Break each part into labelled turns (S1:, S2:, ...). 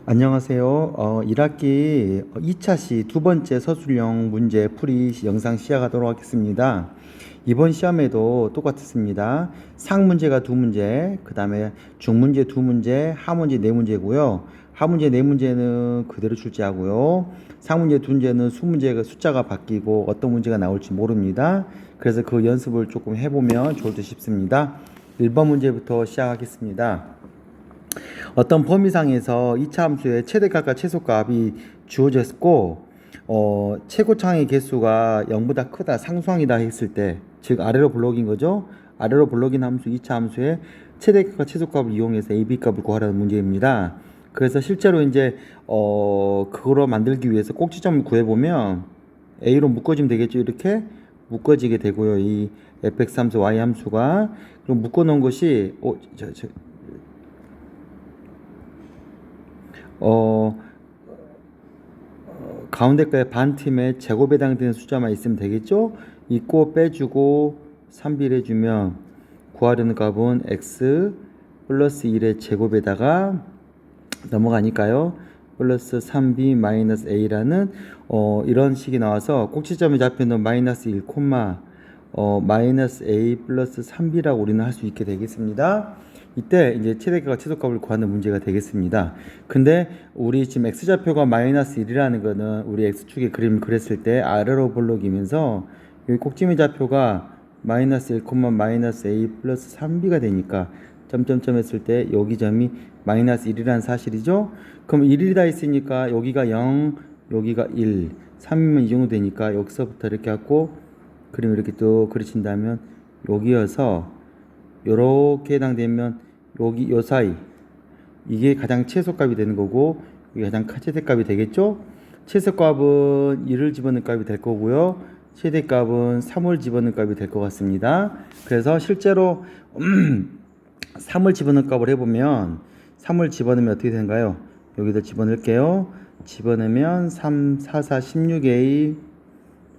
S1: 안녕하세요. 1학기 2차 시 두 번째 서술형 문제 풀이 영상 시작하도록 하겠습니다. 이번 시험에도 똑같습니다. 상문제가 두 문제, 그 다음에 중문제 두 문제, 하문제 네 문제고요. 하문제 네 문제는 그대로 출제하고요. 상문제 두 문제는 수문제가 숫자가 바뀌고 어떤 문제가 나올지 모릅니다. 그래서 그 연습을 조금 해보면 좋을 듯 싶습니다. 1번 문제부터 시작하겠습니다. 어떤 범위상에서 이차 함수의 최대값과 최소값이 주어졌고 최고창의 개수가 0보다 크다, 상수항이다 했을 때, 즉 아래로 블록인 거죠. 아래로 블록인 함수 이차 함수의 최대값과 최소값을 이용해서 a, b 값을 구하라는 문제입니다. 그래서 실제로 이제 그거로 만들기 위해서 꼭지점을 구해보면 a로 묶어지면 되겠죠. 이렇게 묶어지게 되고요. 이 fx 함수, y 함수가. 그럼 묶어놓은 것이 가운데 거에 반팀에 제곱에 해당되는 숫자만 있으면 되겠죠? 있고 빼주고 3b를 해주면 구하려는 값은 x 플러스 1의 제곱에다가 넘어가니까요. 플러스 3b 마이너스 a라는 이런 식이 나와서 꼭지점에 잡혀있는 마이너스 1, 마이너스 a 플러스 3b라고 우리는 할 수 있게 되겠습니다. 이때 이제 최대값과 최소값을 구하는 문제가 되겠습니다. 근데 우리 지금 x좌표가 마이너스 1이라는 거는 우리 x축의 그림을 그렸을 때 아래로 볼록이면서 여기 꼭지미 좌표가 마이너스 1, 마이너스 a 플러스 3b가 되니까 점점점 했을 때 여기 점이 마이너스 1이라는 사실이죠. 그럼 1이다 있으니까 여기가 0, 여기가 1, 3이면 이 정도 되니까 여기서부터 이렇게 갖고 그림 이렇게 또 그리친다면 여기여서 요렇게 해당되면 여기 요 사이 이게 가장 최소값이 되는 거고 이게 가장 최대값이 되겠죠. 최소값은 1을 집어넣은 값이 될 거고요. 최대값은 3을 집어넣은 값이 될 것 같습니다. 그래서 실제로 3을 집어넣은 값을 해보면 3을 집어넣으면 어떻게 되는가요? 여기다 집어넣을게요. 집어넣으면 3, 4, 4, 16a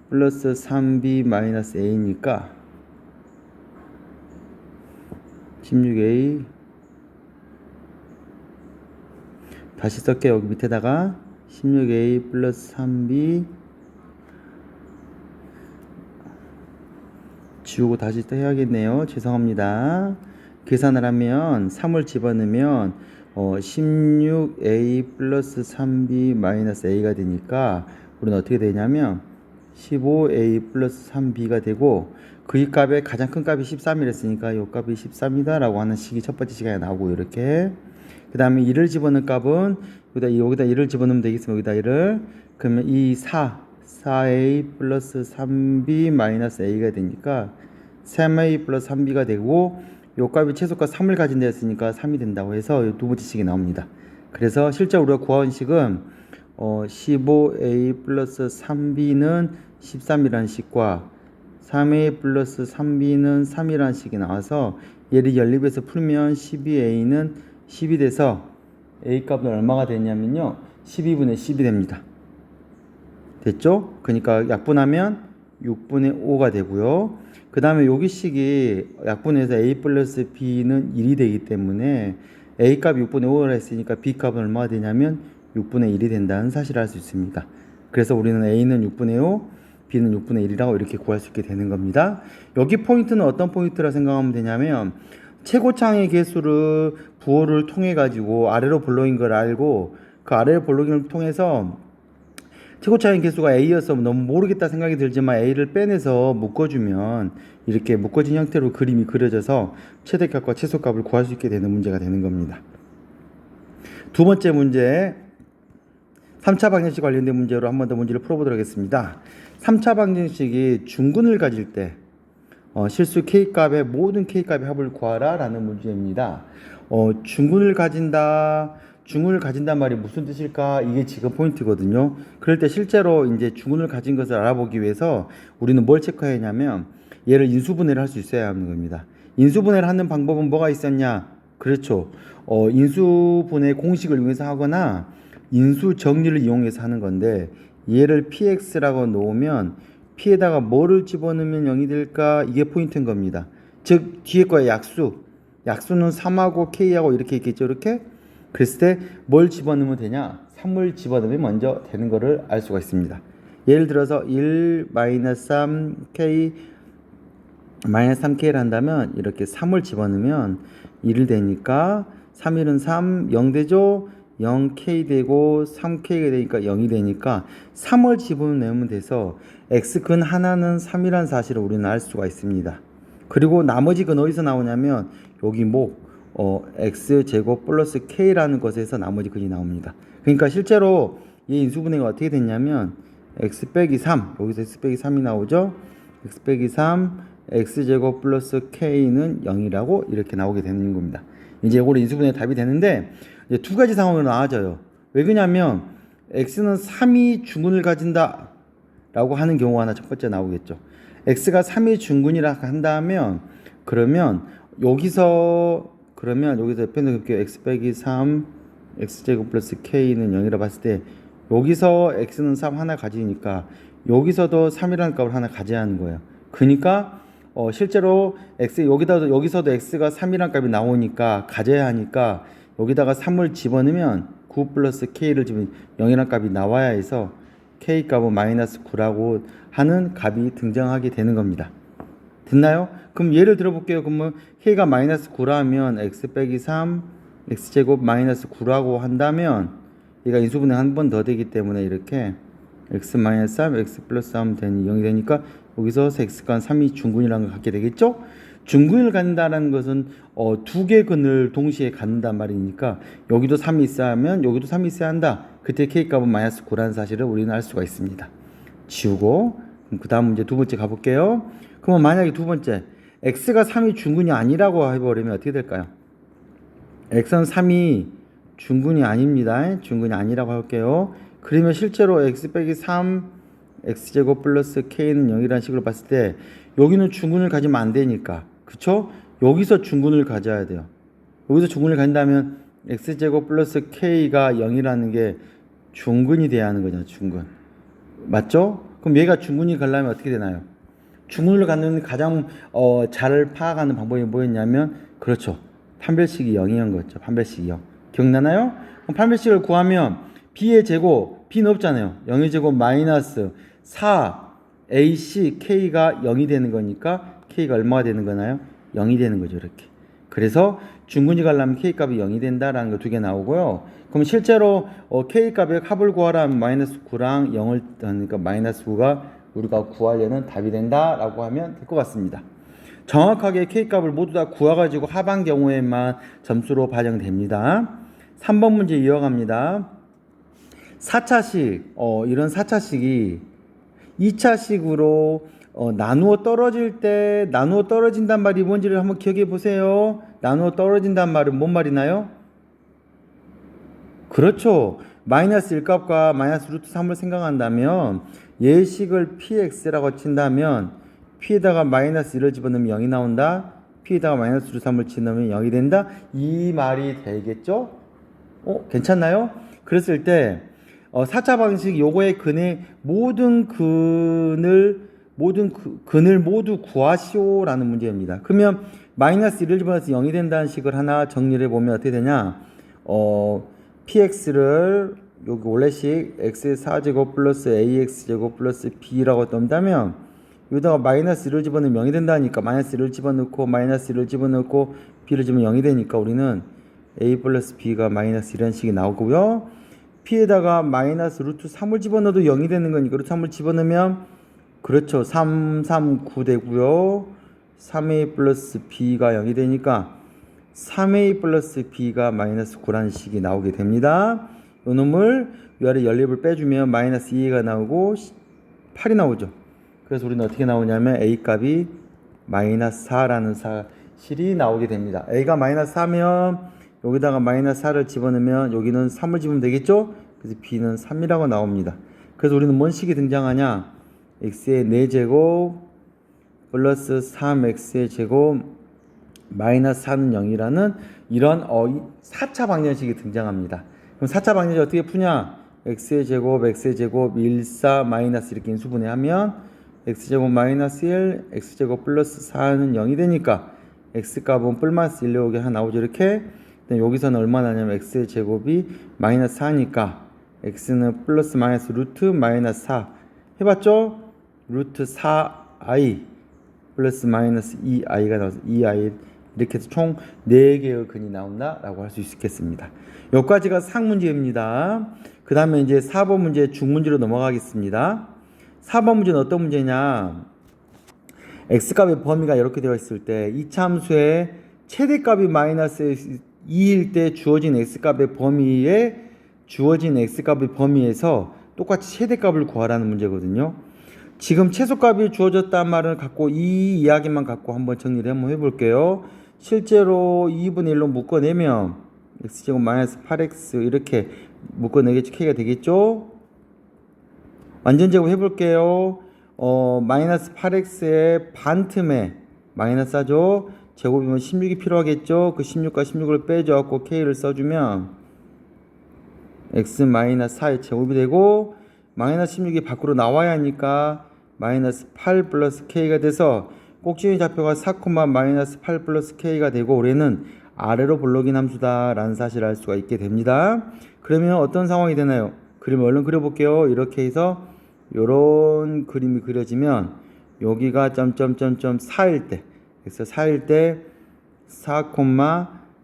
S1: 플러스 3b 마이너스 a니까 16a 다시 쓸게요. 여기 밑에다가 16a 플러스 3b 지우고 다시 또 해야겠네요. 죄송합니다. 계산을 하면 3을 집어넣으면 16a 플러스 3b 마이너스 a가 되니까 우리는 어떻게 되냐면 15a 플러스 3b가 되고 그 값의 가장 큰 값이 13이랬으니까 이 값이 13이다 라고 하는 식이 첫 번째 시간에 나오고 이렇게 그 다음에 1을 집어넣은 값은 여기다 1을 집어넣으면 되겠습니다. 여기다 1을 그러면 이 4a 플러스 3b 마이너스 a가 되니까 3a 플러스 3b가 되고 요 값이 최소값 3을 가진다 했으니까 3이 된다고 해서 두 번째 식이 나옵니다. 그래서 실제 우리가 구한 식은 15a 플러스 3b는 13이라는 식과 3a 플러스 3b는 3이라는 식이 나와서 얘를 연립해서 풀면 12a는 10이 돼서 a 값은 얼마가 되냐면요 12분의 10이 됩니다. 됐죠? 그러니까 약분하면 6분의 5가 되고요. 그 다음에 여기 식이 약분해서 a 플러스 b는 1이 되기 때문에 a 값 6분의 5를 했으니까 b 값은 얼마가 되냐면 6분의 1이 된다는 사실을 알 수 있습니다. 그래서 우리는 a는 6분의 5, b는 6분의 1이라고 이렇게 구할 수 있게 되는 겁니다. 여기 포인트는 어떤 포인트라 생각하면 되냐면 최고창의 개수를 부호를 통해 가지고 아래로 블록인 걸 알고 그 아래로 블록인을 통해서 최고차의 개수가 a여서 너무 모르겠다 생각이 들지만 a를 빼내서 묶어주면 이렇게 묶어진 형태로 그림이 그려져서 최대값과 최소값을 구할 수 있게 되는 문제가 되는 겁니다. 두 번째 문제 3차 방정식 관련된 문제로 한 번 더 문제를 풀어보도록 하겠습니다. 3차 방정식이 중근을 가질 때 실수 k값의 모든 k값의 합을 구하라 라는 문제입니다. 중근을 가진다 중근을 가진단 말이 무슨 뜻일까? 이게 지금 포인트거든요. 그럴 때 실제로 이제 중근을 가진 것을 알아보기 위해서 우리는 뭘 체크해야 하냐면 얘를 인수분해를 할 수 있어야 하는 겁니다. 인수분해를 하는 방법은 뭐가 있었냐? 그렇죠. 인수분해 공식을 이용해서 하거나 인수 정리를 이용해서 하는 건데 얘를 px라고 놓으면 p에다가 뭐를 집어넣으면 0이 될까? 이게 포인트인 겁니다. 즉 뒤에 거의 약수는 3하고 k하고 이렇게 있겠죠. 이렇게 그랬을 때 뭘 집어넣으면 되냐? 3을 집어넣으면 먼저 되는 거를 알 수가 있습니다. 예를 들어서 1 3k 3k를 한다면 이렇게 3을 집어넣으면 1을 되니까 3, 1은 3, 0 되죠? 0k 되고 3k가 되니까 0이 되니까 3을 집어넣으면 돼서 x근 하나는 3이라는 사실을 우리는 알 수가 있습니다. 그리고 나머지 근 어디서 나오냐면 여기 x제곱 플러스 k라는 것에서 나머지 근이 나옵니다. 그러니까 실제로 이 인수분해가 어떻게 됐냐면 x 빼기 3 여기서 x 빼기 3이 나오죠. x 빼기 3 x제곱 플러스 k는 0이라고 이렇게 나오게 되는 겁니다. 이제 이거로 인수분해 답이 되는데 이제 두 가지 상황으로 나와져요. 왜 그러냐면 x는 3이 중근을 가진다 라고 하는 경우가 하나 첫 번째 나오겠죠. x가 3이 중근이라 한다면 그러면 여기서 옆에는 그렇게 x 빼기 3 x제곱 플러스 k는 0이라 봤을 때 여기서 x는 3 하나 가지니까 여기서도 3이라는 값을 하나 가져야 하는 거예요. 그러니까 실제로 여기서도 x가 3이라는 값이 나오니까 가져야 하니까 여기다가 3을 집어넣으면 9 플러스 k를 집으면 0이라는 값이 나와야 해서 k 값은 마이너스 9라고 하는 값이 등장하게 되는 겁니다. 됐나요? 그럼 예를 들어볼게요. 그러면 k가 마이너스 9라면 x 빼기 3 x제곱 마이너스 9라고 한다면 얘가 인수분해 한 번 더 되기 때문에 이렇게 x 마이너스 3 x 플러스 3 되니 0이 되니까 여기서 x가 3이 중근이라는 걸 갖게 되겠죠? 중근을 갖는다는 것은 두 개 근을 동시에 갖는단 말이니까 여기도 3이 있어야 하면 여기도 3이 있어야 한다. 그때 k값은 마이너스 9라는 사실을 우리는 알 수가 있습니다. 지우고 그 다음 문제 두 번째 가볼게요. 그러면 만약에 두 번째 x가 3이 중근이 아니라고 해버리면 어떻게 될까요? x는 3이 중근이 아닙니다. 중근이 아니라고 할게요. 그러면 실제로 x 빼기 3 x제곱 플러스 k는 0이라는 식으로 봤을 때 여기는 중근을 가지면 안 되니까 그쵸? 여기서 중근을 가져야 돼요. 여기서 중근을 가진다면 x제곱 플러스 k가 0이라는 게 중근이 돼야 하는 거잖아요. 중근 맞죠? 그럼 얘가 중근이 가려면 어떻게 되나요? 중근을 갖는 가장 잘 파악하는 방법이 뭐였냐면 그렇죠. 판별식이 0이었던 거죠. 판별식이 0 기억나나요? 그럼 판별식을 구하면 b의 제곱 b는 없잖아요. 0의 제곱 마이너스 4 ac k가 0이 되는 거니까 k가 얼마가 되는 거나요? 0이 되는 거죠. 이렇게. 그래서 중근이 가려면 k 값이 0이 된다라는 거 두 개 나오고요. 그럼 실제로 k 값의 합을 구하라면 마이너스 9랑 0을 그러니까 마이너스 9가 우리가 구하려는 답이 된다라고 하면 될 것 같습니다. 정확하게 k 값을 모두 다 구해가지고 합한 경우에만 점수로 반영됩니다. 3번 문제 이어갑니다. 4차식 이런 4차식이 2차식으로 나누어 떨어질 때 나누어 떨어진단 말이 뭔지를 한번 기억해 보세요. 나누어 떨어진단 말은 뭔 말이나요? 그렇죠. 마이너스 1값과 마이너스 루트 3을 생각한다면 예식을 px라고 친다면 p에다가 마이너스 1을 집어넣으면 0이 나온다. p에다가 마이너스 루트 3을 집어넣으면 0이 된다. 이 말이 되겠죠? 괜찮나요? 그랬을 때 4차 방식 요거의 근의 모든 근을 모두 구하시오라는 문제입니다. 그러면 마이너스 1을 집어넣어서 0이 된다는 식을 하나 정리를 해보면 어떻게 되냐? px를 여기 원래식 x 4제곱 플러스 ax제곱 플러스 b라고 떤다면 여기다가 마이너스 1을 집어넣으면 0이 된다니까 마이너스 1을 집어넣고 마이너스 1을 집어넣고 b를 집으면 0이 되니까 우리는 a 플러스 b가 마이너스 1이라는 식이 나오고요. p에다가 마이너스 루트 3을 집어넣어도 0이 되는 거니까 루트 3을 집어넣으면 그렇죠. 3, 3, 9 되고요. 3a 플러스 b가 0이 되니까 3a 플러스 b가 마이너스 9라는 식이 나오게 됩니다. 이 놈을 위아래 연립을 빼주면 마이너스 2가 나오고 8이 나오죠. 그래서 우리는 어떻게 나오냐면 a 값이 마이너스 4라는 사실이 나오게 됩니다. a가 마이너스 4면 여기다가 마이너스 4를 집어넣으면 여기는 3을 집으면 되겠죠? 그래서 b는 3이라고 나옵니다. 그래서 우리는 뭔 식이 등장하냐? x의 4제곱 플러스 3x의 제곱 마이너스 4는 0이라는 이런 4차 방정식이 등장합니다. 그럼 4차 방정식 어떻게 푸냐? x의 제곱 1, 4 마이너스 이렇게 인수분해하면 x제곱 마이너스 1 x제곱 플러스 4는 0이 되니까 x값은 플러스 1 나오게 하나 나오죠. 이렇게 여기서는 얼마 나냐면 x의 제곱이 마이너스 4니까 x는 플러스 마이너스 루트 마이너스 4 해봤죠? 루트 4i 플러스 마이너스 2i가 나와서 2i 이렇게 해서 총 4개의 근이 나온다 라고 할 수 있겠습니다. 여기까지가 상문제입니다. 그 다음에 이제 4번 문제 중문제로 넘어가겠습니다. 4번 문제는 어떤 문제냐, x값의 범위가 이렇게 되어 있을 때 이차함수의 최대값이 마이너스 2일 때 주어진 x값의 범위에 주어진 x값의 범위에서 똑같이 최대값을 구하라는 문제거든요. 지금 최소값이 주어졌다는 말을 갖고 이 이야기만 갖고 한번 정리를 한번 해볼게요. 실제로 2분의 1로 묶어내면 x제곱 마이너스 8x 이렇게 묶어내겠죠. k가 되겠죠. 완전 제곱 해볼게요. 마이너스 8x의 반틈에 마이너스 하죠. 제곱이면 16이 필요하겠죠. 그 16과 16을 빼줘갖고 k를 써주면 x 마이너스 4의 제곱이 되고 마이너스 16이 밖으로 나와야 하니까 마이너스 8 플러스 k가 돼서 꼭지의 좌표가 4, 마이너스 8 플러스 k가 되고 우리는 아래로 블록인 함수다 라는 사실을 알 수가 있게 됩니다. 그러면 어떤 상황이 되나요? 그림을 얼른 그려볼게요. 이렇게 해서 요런 그림이 그려지면 여기가 점점점점 4일 때 그래서 4일 때 4,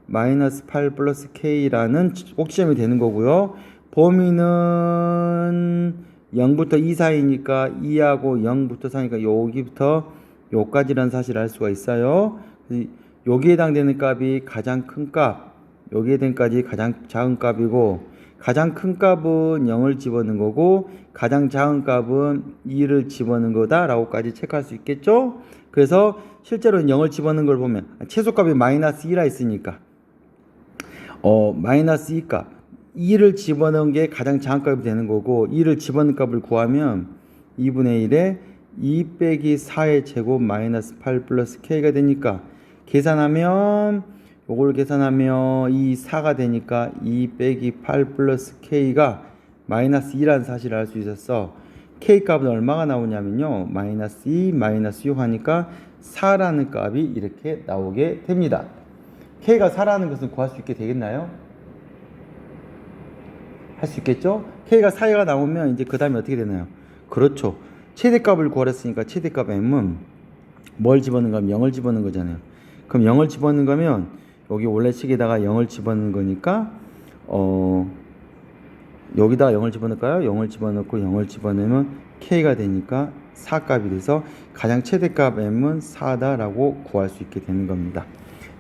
S1: 마이너스 8 플러스 k라는 꼭지점이 되는 거고요. 범위는 0부터 2 사이니까 2하고 0부터 4니까 여기부터 여기까지라는 사실을 알 수가 있어요. 여기에 해당되는 값이 가장 큰 값, 여기에 해당되는 값이 가장 작은 값이고 가장 큰 값은 0을 집어넣는 거고 가장 작은 값은 2를 집어넣는 거다라고까지 체크할 수 있겠죠. 그래서 실제로는 0을 집어넣는 걸 보면 최소값이 마이너스 2라 있으니까 마이너스 2값 2를 집어넣은 게 가장 작은 값이 되는 거고 2를 집어넣은 값을 구하면 2분의 1에 2 빼기 4의 제곱 마이너스 8 플러스 k가 되니까 계산하면 요걸 계산하면 이 4가 되니까 2 빼기 8 플러스 k가 마이너스 2라는 사실을 알 수 있었어. k 값은 얼마가 나오냐면요 마이너스 2 마이너스 6 하니까 4라는 값이 이렇게 나오게 됩니다. k가 4라는 것은 구할 수 있게 되겠나요? 할 수 있겠죠? k가 4가 나오면 이제 그 다음에 어떻게 되나요? 그렇죠. 최대값을 구하랬으니까 최대값 m은 뭘 집어넣는 거면 0을 집어넣는 거잖아요. 그럼 0을 집어넣는 거면 여기 원래 식에다가 0을 집어넣는 거니까 여기다 0을 집어넣을까요? 0을 집어넣고 0을 집어넣으면 k가 되니까 4값이 돼서 가장 최대값 m은 4다라고 구할 수 있게 되는 겁니다.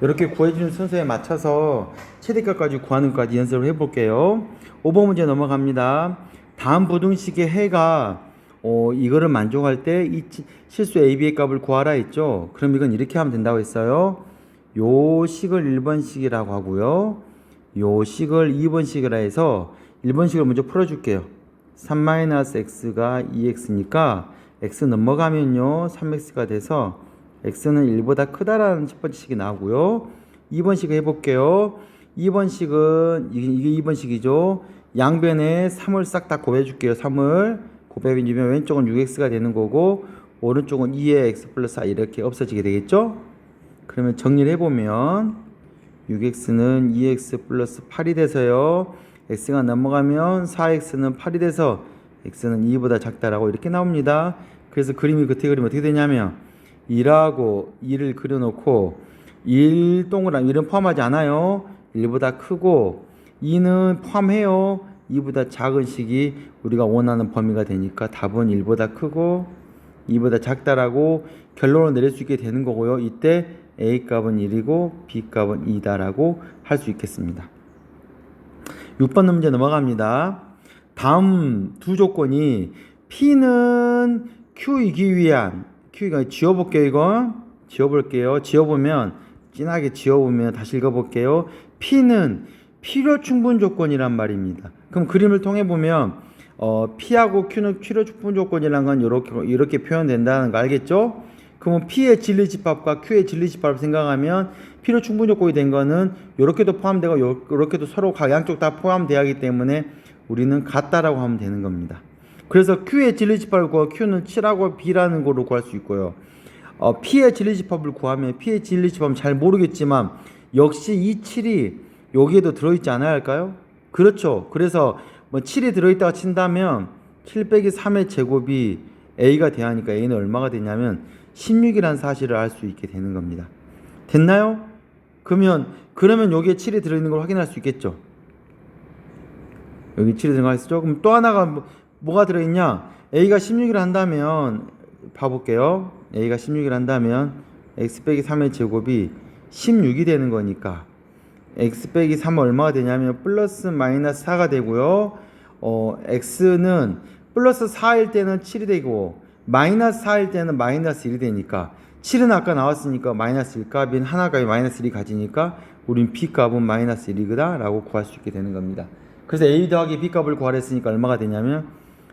S1: 이렇게 구해주는 순서에 맞춰서 최대값까지 구하는 것까지 연습을 해볼게요. 5번 문제 넘어갑니다. 다음 부등식의 해가 이거를 만족할 때 이 실수 AB의 값을 구하라 했죠. 그럼 이건 이렇게 하면 된다고 했어요. 요 식을 1번식이라고 하고요. 요 식을 2번식이라 해서 1번식을 먼저 풀어줄게요. 3-x가 2x니까 x 넘어가면요 3x가 돼서 x는 1보다 크다라는 첫 번째 식이 나오고요. 2번식 해볼게요. 2번식은 이게 2번식이죠. 양변에 3을 싹 다 곱해줄게요. 3을 곱해주면 왼쪽은 6x가 되는 거고 오른쪽은 2의 x 플러스 4 이렇게 없어지게 되겠죠. 그러면 정리를 해보면 6x는 2x 플러스 8이 돼서요 x가 넘어가면 4x는 8이 돼서 x는 2보다 작다라고 이렇게 나옵니다. 그래서 그림이 겉에 그리면 어떻게 되냐면 2라고 2를 그려놓고 1 동그라미 1은 포함하지 않아요. 1보다 크고 2는 포함해요. 2보다 작은 식이 우리가 원하는 범위가 되니까 답은 1보다 크고 2보다 작다라고 결론을 내릴 수 있게 되는 거고요. 이때 A값은 1이고 B값은 2다라고 할 수 있겠습니다. 6번 문제 넘어갑니다. 다음 두 조건이 P는 Q이기 위한 Q가 지워볼게요. 이건 지워볼게요. 지워보면 진하게 지워보면 다시 읽어볼게요. P는 필요 충분 조건이란 말입니다. 그럼 그림을 통해 보면 P하고 Q는 필요 충분 조건이란 건 이렇게 표현된다는 거 알겠죠? 그러면 P의 진리집합과 Q의 진리집합을 생각하면 필요 충분 조건이 된 거는 이렇게도 포함되고 이렇게도 서로 양쪽 다 포함되어야 하기 때문에 우리는 같다라고 하면 되는 겁니다. 그래서 Q의 진리집합을 구하고 Q는 7하고 B라는 거로 구할 수 있고요. P의 진리집합을 구하면 P의 진리집합은 잘 모르겠지만 역시 이 7이 여기에도 들어있지 않아야 할까요? 그렇죠. 그래서 뭐 7이 들어있다고 친다면 7 빼기 3의 제곱이 a가 돼야 하니까 a는 얼마가 되냐면 16이라는 사실을 알 수 있게 되는 겁니다. 됐나요? 그러면 여기에 7이 들어있는 걸 확인할 수 있겠죠. 여기 7이 들어가 있죠. 그럼 또 하나가 뭐가 들어있냐? a가 16이라 한다면 봐볼게요. a가 16이라 한다면 x 빼기 3의 제곱이 16이 되는 거니까 x 빼기 3은 얼마가 되냐면 플러스 마이너스 4가 되고요. x는 플러스 4일 때는 7이 되고 마이너스 4일 때는 마이너스 1이 되니까 7은 아까 나왔으니까 마이너스 1값인 하나가 마이너스 1이 가지니까 우린 b값은 마이너스 1이다 라고 구할 수 있게 되는 겁니다. 그래서 a 더하기 b값을 구하랬으니까 얼마가 되냐면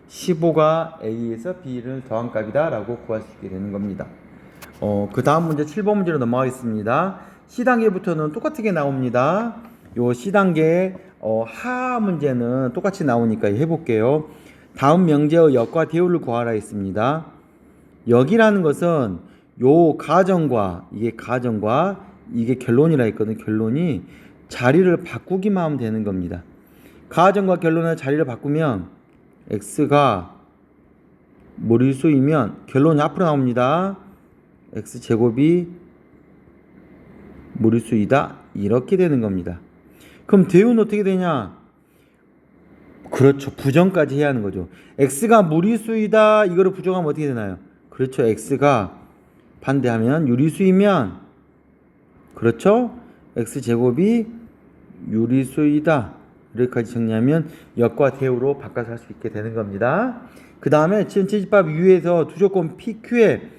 S1: 15가 a에서 b를 더한 값이다 라고 구할 수 있게 되는 겁니다. 그 다음 문제 7번 문제로 넘어가겠습니다. C단계부터는 똑같게 나옵니다. 요 C단계 하 문제는 똑같이 나오니까 해볼게요. 다음 명제의 역과 대우를 구하라 했습니다. 역이라는 것은 요 가정과 이게 결론이라 했거든요. 결론이 자리를 바꾸기만 하면 되는 겁니다. 가정과 결론의 자리를 바꾸면 x가 무리수이면 결론이 앞으로 나옵니다. x제곱이 무리수이다 이렇게 되는 겁니다. 그럼 대우는 어떻게 되냐? 그렇죠. 부정까지 해야 하는 거죠. x가 무리수이다 이거를 부정하면 어떻게 되나요? 그렇죠. x가 반대하면 유리수이면 그렇죠. x제곱이 유리수이다 이렇게까지 정리하면 역과 대우로 바꿔서 할 수 있게 되는 겁니다. 그 다음에 지금 집합 U에서 두 조건 PQ에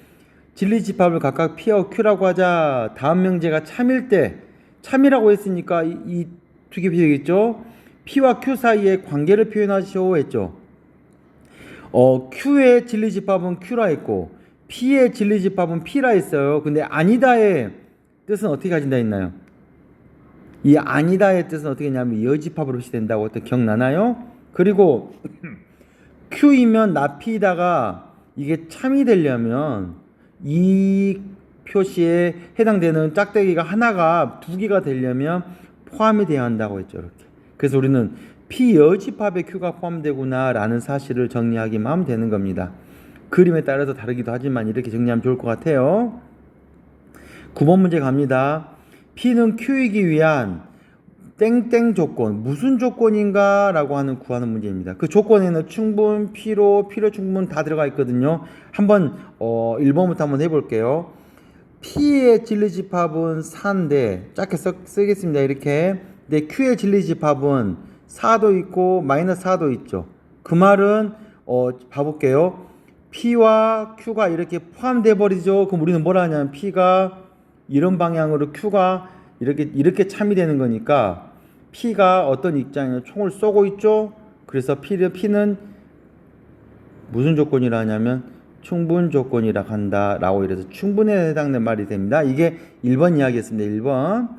S1: 진리집합을 각각 P와 Q라고 하자. 다음 명제가 참일 때 참이라고 했으니까 이 두 개 필요겠죠. P와 Q 사이의 관계를 표현하시오 했죠. Q의 진리집합은 Q라 했고 P의 진리집합은 P라 했어요. 근데 아니다의 뜻은 어떻게 가진다 했나요? 이 아니다의 뜻은 어떻게 했냐면 여집합으로 시된다고 했던 기억나나요? 그리고 Q이면 나피다가 이게 참이 되려면 이 표시에 해당되는 짝대기가 하나가 두 개가 되려면 포함이 되어야 한다고 했죠. 이렇게. 그래서 우리는 P여집합에 Q가 포함되구나 라는 사실을 정리하기만 하면 되는 겁니다. 그림에 따라서 다르기도 하지만 이렇게 정리하면 좋을 것 같아요. 9번 문제 갑니다. P는 Q이기 위한 땡땡 조건, 무슨 조건인가 라고 하는 구하는 문제입니다. 그 조건에는 충분, 필요 충분 다 들어가 있거든요. 한번 1번부터 한번 해볼게요. P의 진리집합은 4인데 짧게 쓰겠습니다. 이렇게. 근데 Q의 진리집합은 4도 있고 마이너스 4도 있죠. 그 말은 봐볼게요. P와 Q가 이렇게 포함돼 버리죠. 그럼 우리는 뭐라 하냐면 P가 이런 방향으로 Q가 이렇게 참이 되는 거니까 P가 어떤 입장에 총을 쏘고 있죠. 그래서 P는 무슨 조건이라 하냐면 충분 조건이라 한다라고 이래서 충분에 해당되는 말이 됩니다. 이게 1번 이야기였습니다. 1번.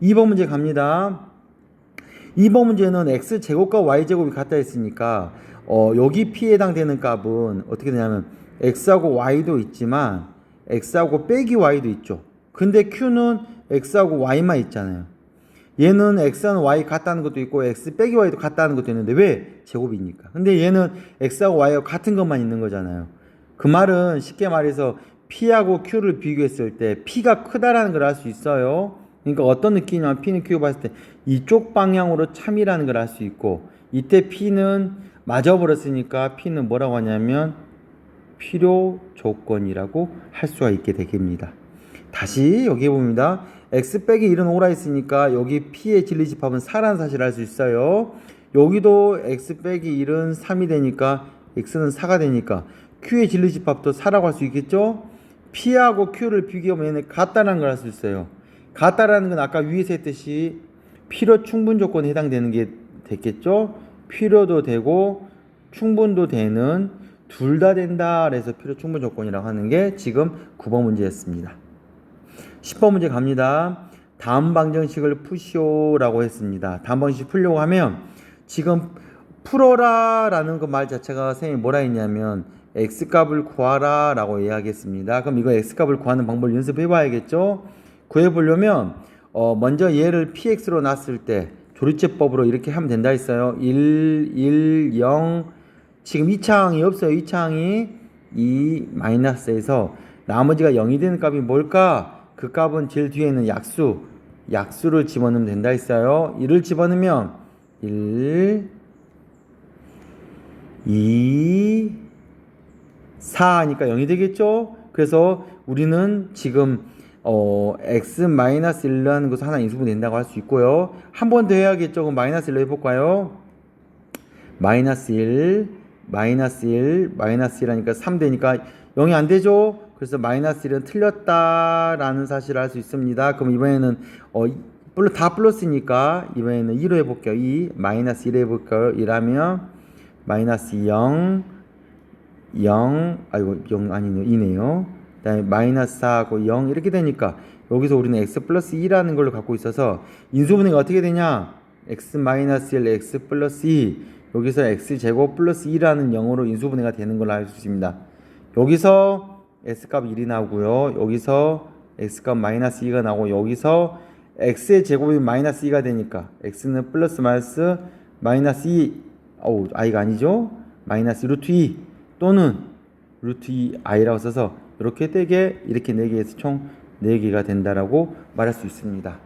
S1: 2번 문제 갑니다. 2번 문제는 x제곱과 y제곱이 같다 했으니까 여기 P에 해당되는 값은 어떻게 되냐면 x하고 y도 있지만 x하고 빼기 y도 있죠. 근데 Q는 x하고 y만 있잖아요. 얘는 x는 y 같다는 것도 있고 x 빼기 y도 같다는 것도 있는데 왜 제곱이니까. 근데 얘는 x하고 y하고 같은 것만 있는 거잖아요. 그 말은 쉽게 말해서 P하고 Q를 비교했을 때 P가 크다라는 걸 알 수 있어요. 그러니까 어떤 느낌이냐면 P는 Q 봤을 때 이쪽 방향으로 참이라는 걸 알 수 있고 이때 P는 맞아버렸으니까 P는 뭐라고 하냐면 필요 조건이라고 할 수가 있게 되겠습니다. 다시 여기 봅니다. x 빼기 1은 5라 했으니까 여기 P의 진리집합은 4라는 사실을 알 수 있어요. 여기도 x 빼기 1은 3이 되니까 x는 4가 되니까 Q의 진리집합도 4라고 할 수 있겠죠. P하고 Q를 비교하면 얘는 같다는 걸 알 수 있어요. 같다라는 건 아까 위에서 했듯이 필요 충분 조건에 해당되는 게 됐겠죠. 필요도 되고 충분도 되는 둘 다 된다 그래서 필요 충분 조건이라고 하는 게 지금 9번 문제였습니다. 10번 문제 갑니다. 다음 방정식을 푸시오라고 했습니다. 다음 방정식 풀려고 하면 지금 풀어라 라는 그 말 자체가 선생님이 뭐라 했냐면 x값을 구하라 라고 이야기했습니다. 그럼 이거 x값을 구하는 방법을 연습해 봐야겠죠. 구해보려면 먼저 얘를 px로 놨을 때 조리제법으로 이렇게 하면 된다 했어요. 1, 1, 0. 지금 이 창이 없어요. 이 창이 2 마이너스에서 나머지가 0이 되는 값이 뭘까? 그 값은 제일 뒤에 있는 약수를 집어넣으면 된다 했어요. 1을 집어넣으면 1, 2, 4 하니까 0이 되겠죠? 그래서 우리는 지금 x-1라는 것을 하나 인수분해 된다고 할 수 있고요. 한 번 더 해야겠죠? 그럼 마이너스 1로 해볼까요? 마이너스 1, 마이너스 1, 마이너스 1 하니까 3 되니까 0이 안 되죠? 그래서 마이너스 1은 틀렸다라는 사실을 알 수 있습니다. 그럼 이번에는 다 플러스니까 이번에는 2로 해볼게요. 2, 마이너스 1 해볼까요? 1하면 마이너스 0, 0, 아이고 0 아니네요. 2네요. 그 다음에 마이너스 4하고 0 이렇게 되니까 여기서 우리는 x 플러스 2라는 걸로 갖고 있어서 인수분해가 어떻게 되냐? x 마이너스 1, x 플러스 2 여기서 x제곱 플러스 2라는 0으로 인수분해가 되는 걸로 알 수 있습니다. 여기서 x값 1이 나오고요. 여기서 x값 마이너스 2가 나오고 여기서 x의 제곱이 마이너스 2가 되니까 x는 플러스 마이너스 2 i가 아니죠? 마이너스 루트 2 또는 루트 2i라고 써서 이렇게 되게 이렇게 4개에서 총 4개가 된다라고 말할 수 있습니다.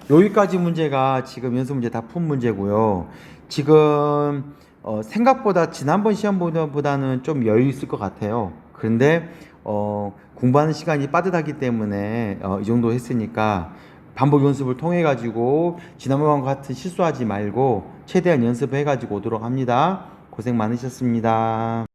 S1: 여기까지 문제가 지금 연습 문제 다 푼 문제고요. 지금 생각보다 지난번 시험보다는 좀 여유 있을 것 같아요. 그런데 공부하는 시간이 빠듯하기 때문에 이 정도 했으니까 반복 연습을 통해 가지고 지난번과 같은 실수하지 말고 최대한 연습해 가지고 오도록 합니다. 고생 많으셨습니다.